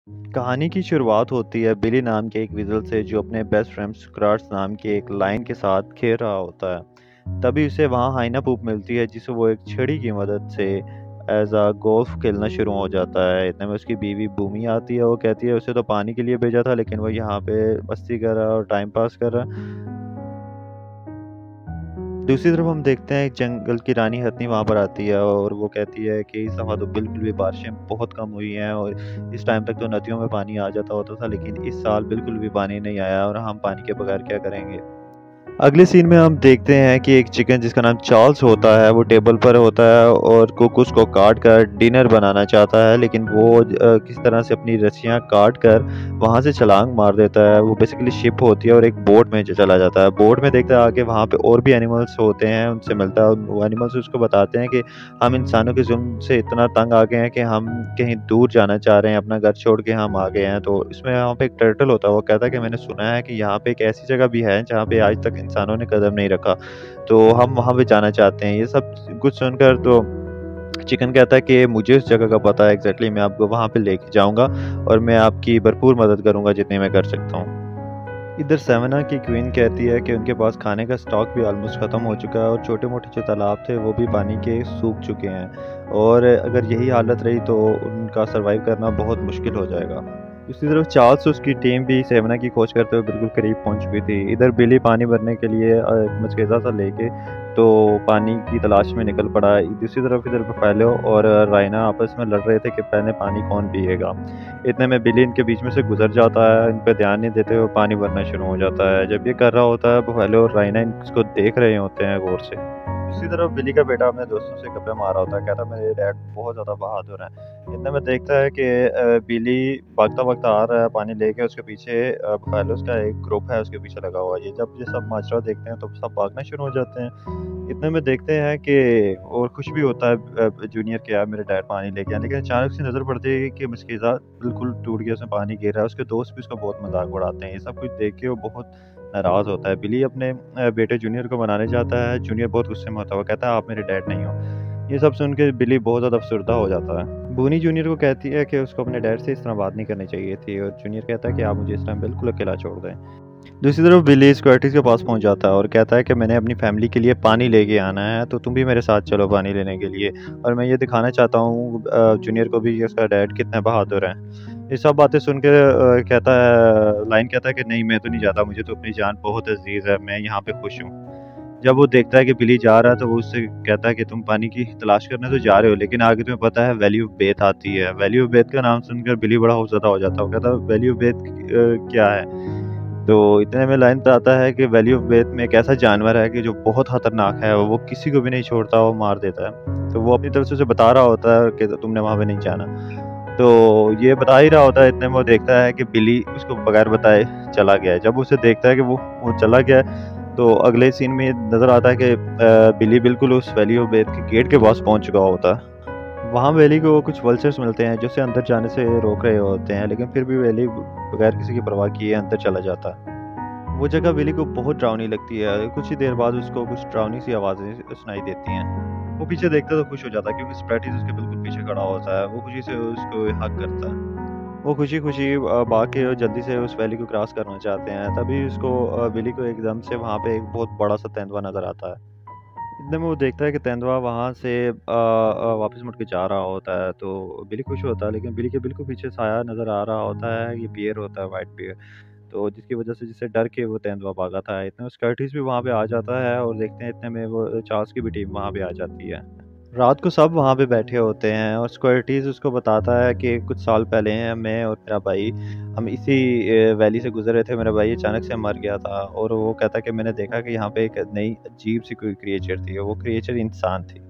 कहानी की शुरुआत होती है बिली नाम के एक विज़ल से जो अपने बेस्ट फ्रेंड सुकराट्स नाम के एक लायन के साथ खेल रहा होता है। तभी उसे वहाँ हाइना पूप मिलती है जिसे वो एक छड़ी की मदद से एज अ गोल्फ खेलना शुरू हो जाता है। इतने में उसकी बीवी बूमी आती है। वो कहती है उसे तो पानी के लिए भेजा था लेकिन वो यहाँ पे मस्ती कर रहा है और टाइम पास कर रहा है। दूसरी तरफ हम देखते हैं एक जंगल की रानी हथनी वहाँ पर आती है और वो कहती है कि इस दफ़ा तो बिल्कुल भी बारिशें बहुत कम हुई हैं और इस टाइम तक तो नदियों में पानी आ जाता होता था लेकिन इस साल बिल्कुल भी पानी नहीं आया और हम पानी के बगैर क्या करेंगे। अगले सीन में हम देखते हैं कि एक चिकन जिसका नाम चार्ल्स होता है वो टेबल पर होता है और कुक उसको काट कर डिनर बनाना चाहता है लेकिन वो किस तरह से अपनी रस्सियाँ काट कर वहाँ से छलांग मार देता है। वो बेसिकली शिप होती है और एक बोट में चला जाता है। बोट में देखता है आगे वहाँ पे और भी एनिमल्स होते हैं, उनसे मिलता है। वो एनिमल्स उसको बताते हैं कि हम इंसानों के जुल्म से इतना तंग आ गए हैं कि हम कहीं दूर जाना चाह रहे हैं, अपना घर छोड़ के हम आ गए हैं। तो इसमें यहाँ पे एक टर्टल होता है, वो कहता है कि मैंने सुना है कि यहाँ पे एक ऐसी जगह भी है जहाँ पे आज तक इंसानों ने कदम नहीं रखा, तो हम वहाँ पे जाना चाहते हैं। ये सब कुछ सुनकर तो चिकन कहता है कि मुझे उस जगह का पता है एग्जैक्टली, मैं आपको वहाँ पे लेके जाऊँगा और मैं आपकी भरपूर मदद करूँगा जितनी मैं कर सकता हूँ। इधर सेवना की क्वीन कहती है कि उनके पास खाने का स्टॉक भी ऑलमोस्ट ख़त्म हो चुका है और छोटे-मोटे जो तालाब थे वो भी पानी के सूख चुके हैं और अगर यही हालत रही तो उनका सर्वाइव करना बहुत मुश्किल हो जाएगा। दूसरी तरफ चार्ल्स उसकी टीम भी सेवना की खोज करते हुए बिल्कुल करीब पहुंच चुकी थी। इधर बिली पानी भरने के लिए एक मचकेज़ा सा लेके तो पानी की तलाश में निकल पड़ा। दूसरी तरफ इधर बफेलो और राइना आपस में लड़ रहे थे कि पहले पानी कौन पिएगा। इतने में बिली इनके बीच में से गुजर जाता है, इन पे ध्यान नहीं देते हुए पानी भरना शुरू हो जाता है। जब ये कर रहा होता है बफेलो और राइना इसको देख रहे होते हैं गौर से। दूसरी तरफ बिली का बेटा अपने दोस्तों से गप्पे मार रहा होता है, कहता है मेरे डैड बहुत ज़्यादा बहादुर हैं। इतने में देखता है कि बिली भागता-भागता आ रहा है पानी लेके, उसके पीछे बफेलोज़ का एक ग्रुप है उसके पीछे लगा हुआ है। ये जब ये सब माजरा देखते हैं तो सब भागना शुरू हो जाते हैं। इतने में देखते हैं कि और कुछ भी होता है जूनियर के यार मेरे डैड पानी लेके आए, लेकिन अचानक से नज़र पड़ती है कि मशकीज़ा बिल्कुल टूट गया, उसमें पानी गिर रहा है। उसके दोस्त भी उसका बहुत मज़ाक उड़ाते हैं। ये सब कुछ देख के वो बहुत नाराज़ होता है। बिली अपने बेटे जूनियर को मनाने जाता है। जूनियर बहुत गुस्से में होता है, वो कहता है आप मेरे डैड नहीं हो। ये सब सुन के बिली बहुत ज़्यादा अफसरदा हो जाता है। बूनी जूनियर को कहती है कि उसको अपने डैड से इस तरह बात नहीं करनी चाहिए थी और जूनियर कहता है कि आप मुझे इस टाइम बिल्कुल अकेला छोड़ दें। दूसरी तरफ बिली स्क्वार्टीज के पास पहुंच जाता है और कहता है कि मैंने अपनी फैमिली के लिए पानी लेके आना है, तो तुम भी मेरे साथ चलो पानी लेने के लिए। और मैं ये दिखाना चाहता हूँ जूनियर को भी कि उसका डैड कितने बहादुर है। ये सब बातें सुन के कहता है लाइन कहता है कि नहीं मैं तो नहीं जाता, मुझे तो अपनी जान बहुत अजीज है, मैं यहाँ पे खुश हूँ। जब वो देखता है कि बिली जा रहा है तो वो उससे कहता है कि तुम पानी की तलाश करने तो जा रहे हो लेकिन आगे तुम्हें पता है वैली ऑफ बेथ आती है। वैली ऑफ बेथ का नाम सुनकर बिली बड़ा खौफजदा हो जाता है। वो कहता है वैली ऑफ बेथ क्या है। तो इतने में लाइन पे आता है कि वैली ऑफ बेथ में एक ऐसा जानवर है कि जो बहुत खतरनाक है, वो किसी को भी नहीं छोड़ता, वो मार देता है। तो वो अपनी तरफ से उसे बता रहा होता है कि तुमने वहाँ पे नहीं जाना। तो ये बता ही रहा होता है, इतने में वो देखता है कि बिली उसको बगैर बताए चला गया है। जब उसे देखता है कि वो चला गया है तो अगले सीन में नज़र आता है कि बिली बिल्कुल उस वैली ऑफ बेथ के गेट के पास पहुँच चुका होता है। वहाँ वेली को कुछ वल्चर्स मिलते हैं जो उसे अंदर जाने से रोक रहे होते हैं, लेकिन फिर भी वेली बगैर किसी की परवाह किए अंदर चला जाता है। वो जगह वेली को बहुत डरावनी लगती है। कुछ ही देर बाद उसको कुछ डरावनी सी आवाज़ें सुनाई देती हैं। वो पीछे देखता है तो खुश हो जाता है क्योंकि स्प्रैटिस उसके बिल्कुल पीछे खड़ा होता है। वो खुशी से उसको हग करता है। वो खुशी-खुशी भाग के जल्दी से उस वैली को क्रॉस करना चाहते हैं। तभी उसको वेली को एकदम से वहाँ पे एक बहुत बड़ा सा तेंदुआ नज़र आता है। इतने में वो देखता है कि तेंदुआ वहाँ से वापस मुड़ के जा रहा होता है, तो बिली खुश होता है, लेकिन बिली के बिल्कुल पीछे साया नज़र आ रहा होता है, ये बियर होता है, व्हाइट बियर। तो जिसकी वजह से जिससे डर के वो तेंदुआ भागा था। इतने में स्कर्टिस भी वहाँ पे आ जाता है और देखते हैं इतने में वो चार्ल्स की भी टीम वहाँ पे आ जाती है। रात को सब वहाँ पे बैठे होते हैं और स्क्वार्टीज़ उसको बताता है कि कुछ साल पहले मैं और मेरा भाई हम इसी वैली से गुज़र रहे थे। मेरा भाई अचानक से मर गया था और वो कहता है कि मैंने देखा कि यहाँ पे एक नई अजीब-सी कोई क्रिएचर थी और वो क्रिएचर इंसान थी।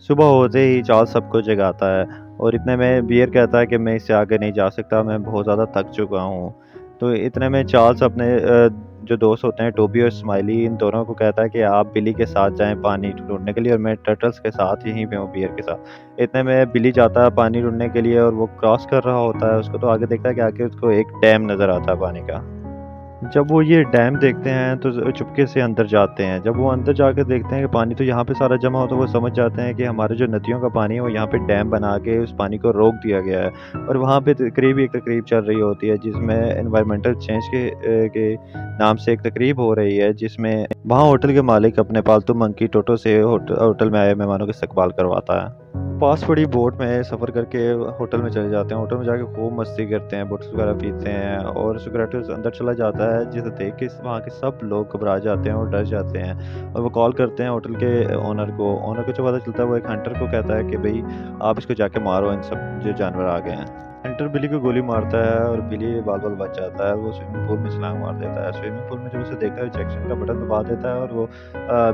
सुबह होते ही चार्ल्स सबको जगाता है और इतने में बियर कहता है कि मैं इससे आगे नहीं जा सकता, मैं बहुत ज़्यादा थक चुका हूँ। तो इतने में चार्ल्स अपने जो दोस्त होते हैं टोबी और स्माइली, इन दोनों को कहता है कि आप बिली के साथ जाएँ पानी ढूँढने के लिए और मैं टर्टल्स के साथ यहीं पे हूँ बियर के साथ। इतने में बिली जाता है पानी ढूँढने के लिए और वो क्रॉस कर रहा होता है उसको, तो आगे देखता है कि आगे उसको एक डैम नज़र आता है पानी का। जब वो ये डैम देखते हैं तो चुपके से अंदर जाते हैं। जब वो अंदर जाकर देखते हैं कि पानी तो यहाँ पे सारा जमा हो, तो वो समझ जाते हैं कि हमारे जो नदियों का पानी है वो यहाँ पे डैम बना के उस पानी को रोक दिया गया है। और वहाँ पे एक तकरीब चल रही होती है जिसमें एनवायरमेंटल चेंज के नाम से एक तकरीब हो रही है, जिसमें वहाँ होटल के मालिक अपने पालतू मंकी टोटो से होटल में आए मेहमानों की इस्तकबाल करवाता है। पास पड़ी बोट में सफ़र करके होटल में चले जाते हैं। होटल में जाके खूब मस्ती करते हैं, बुड्स वगैरह पीते हैं और सिगरेट अंदर चला जाता है, जिसे देख के वहाँ के सब लोग घबरा जाते हैं और डर जाते हैं। और वो कॉल करते हैं होटल के ओनर को। ओनर को जो पता चलता है वो एक हंटर को कहता है कि भई आप इसको जाके मारो, इन सब जो जानवर आ गए हैं। हंटर बिली को गोली मारता है और बिली बाल-बाल बच जाता है। वो स्विमिंग पूल में छलांग मार देता है। स्विमिंग पूल में जब उसे देखता है इजेक्शन का बटन दबा देता है और वो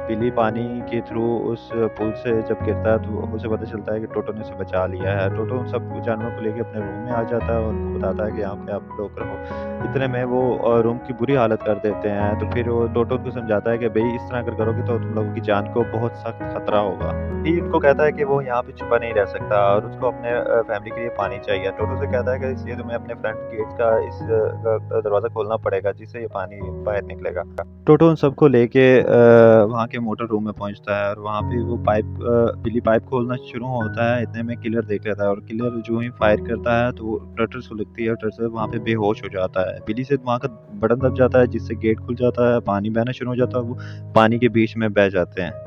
बिली पानी के थ्रू उस पुल से जब गिरता है तो उसे पता चलता है कि टोटो ने उसे बचा लिया है। टोटो उन सब जानवरों को लेके अपने रूम में आ जाता है और उनको बताता है कि यहाँ पे आप लोग रहो। इतने में वो रूम की बुरी हालत कर देते हैं। तो फिर वो टोटो उनको समझाता है कि भई इस तरह अगर करोगे तो तुम लोगों की जान को बहुत सख्त खतरा होगा। ये उनको कहता है कि वो यहाँ पे छुपा नहीं रह सकता और उसको अपने फैमिली के लिए पानी चाहिए। टोटो से कहता है कि इसलिए तुम्हें अपने फ्रंट गेट का दरवाज़ा खोलना पड़ेगा, जिससे ये पानी बाहर निकलेगा। टोटो उन सबको लेके वहाँ के मोटर रूम में पहुँचता है और वहाँ पे वो बिल्ली पाइप खोलना शुरू होता है। इतने में किलर देख लेता है और किलर जो ही फायर करता है तो वो टर्टल्स को लगती है और टर्टल वहाँ पे बेहोश हो जाता है। बिल्ली से वहाँ का बटन दब जाता है, जिससे गेट खुल जाता है, पानी बहना शुरू हो जाता है और वो पानी के बीच में बह जाते हैं।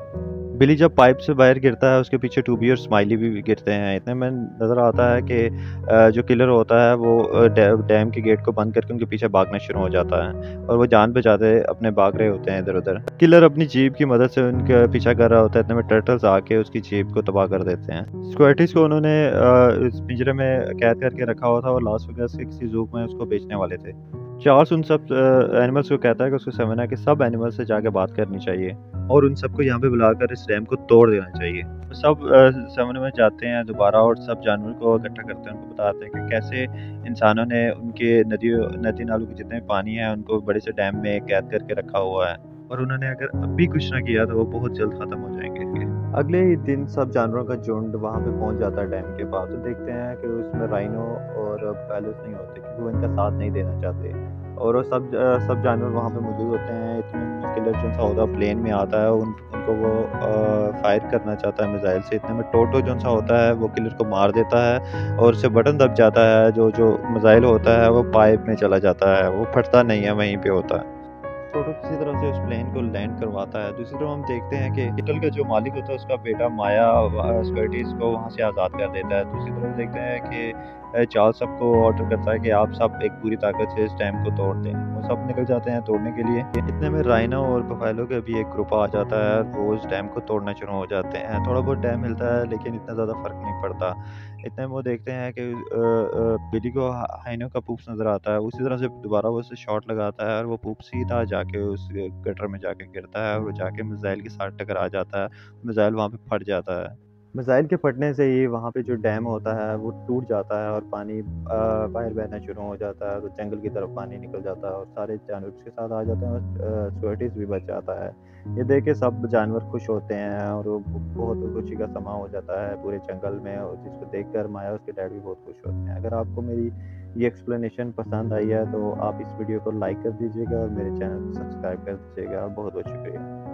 बिली जब पाइप से बाहर गिरता है, उसके पीछे टूबी और स्माइली भी गिरते हैं। इतने में नज़र आता है कि जो किलर होता है वो डैम के गेट को बंद करके उनके पीछे भागना शुरू हो जाता है और वो जान बचाते अपने भाग रहे होते हैं इधर-उधर। किलर अपनी जीप की मदद से उनका पीछा कर रहा होता है। इतने में टर्टल्स आके उसकी जीप को तबाह कर देते हैं। स्क्वैटिस को उन्होंने इस पिंजरे में कैद करके रखा हुआ था और लास वेगास के किसी ज़ू में उसको बेचने वाले थे। चार्ल्स उन सब एनिमल्स को कहता है कि उसको समझना है कि सब एनिमल्स से जाके बात करनी चाहिए और उन सबको यहाँ पे बुलाकर इस डैम को तोड़ देना चाहिए। तो सब समन में जाते हैं दोबारा और सब जानवर को इकट्ठा करते हैं, उनको बताते हैं कि कैसे इंसानों ने उनके नदी नालों के जितने पानी है उनको बड़े से डैम में कैद करके रखा हुआ है और उन्होंने अगर अब भी कुछ ना किया तो वो बहुत जल्द खत्म हो जाएंगे। अगले ही दिन सब जानवरों का झुंड वहाँ पे पहुँच जाता है डैम के पास। तो देखते हैं कि उसमें राइनो और बैलोस नहीं होते क्योंकि वो इनका साथ नहीं देना चाहते और वो सब जानवर वहाँ पे मौजूद होते हैं। इतने में किलर जो सा होता है प्लेन में आता है, उनको वो फायर करना चाहता है मिसाइल से। इतने में टोटो जो सा होता है वो किलर को मार देता है और उससे बटन दब जाता है। जो जो मिसाइल होता है वो पाइप में चला जाता है, वो फटता नहीं है, वहीं पे होता है। टोटो किसी तरह से उस प्लेन को लैंड करवाता है। दूसरी तरफ हम देखते हैं कि किटल का जो मालिक होता है उसका बेटा माया स्कर्टिस को वहाँ से आज़ाद कर देता है। दूसरी तरफ देखते हैं कि चार्ल्स सबको ऑर्डर करता है कि आप सब एक पूरी ताकत से इस डैम को तोड़ दें। वो सब निकल जाते हैं तोड़ने के लिए। इतने में राइनो और बफेलो का भी एक ग्रुप आ जाता है। वो उस डैम को तोड़ना शुरू हो जाते हैं। थोड़ा बहुत डैम हिलता है लेकिन इतना ज़्यादा फ़र्क नहीं पड़ता। इतने में वो देखते हैं कि बिली को हाइनो का पूप्स नज़र आता है। उसी तरह से दोबारा वो उसे शॉट लगाता है और वो पूप सीधा जाके उस गटर में जाके गिरता है और वो जाके मिसाइल के साथ टकरा जाता है। मिसाइल वहाँ पे फट जाता है। मिसाइल के फटने से ही वहाँ पे जो डैम होता है वो टूट जाता है और पानी बाहर बहना शुरू हो जाता है और जंगल की तरफ पानी निकल जाता है और सारे जानवर उसके साथ आ जाते हैं और स्क्वैटिस भी बच जाता है। ये देख के सब जानवर खुश होते हैं और वो बहुत खुशी का समा हो जाता है पूरे जंगल में, और जिसको देखकर माया उसके डैड भी बहुत खुश होते हैं। अगर आपको मेरी ये एक्सप्लेनेशन पसंद आई है तो आप इस वीडियो को लाइक कर दीजिएगा और मेरे चैनल को सब्सक्राइब कर दीजिएगा। बहुत बहुत शुक्रिया।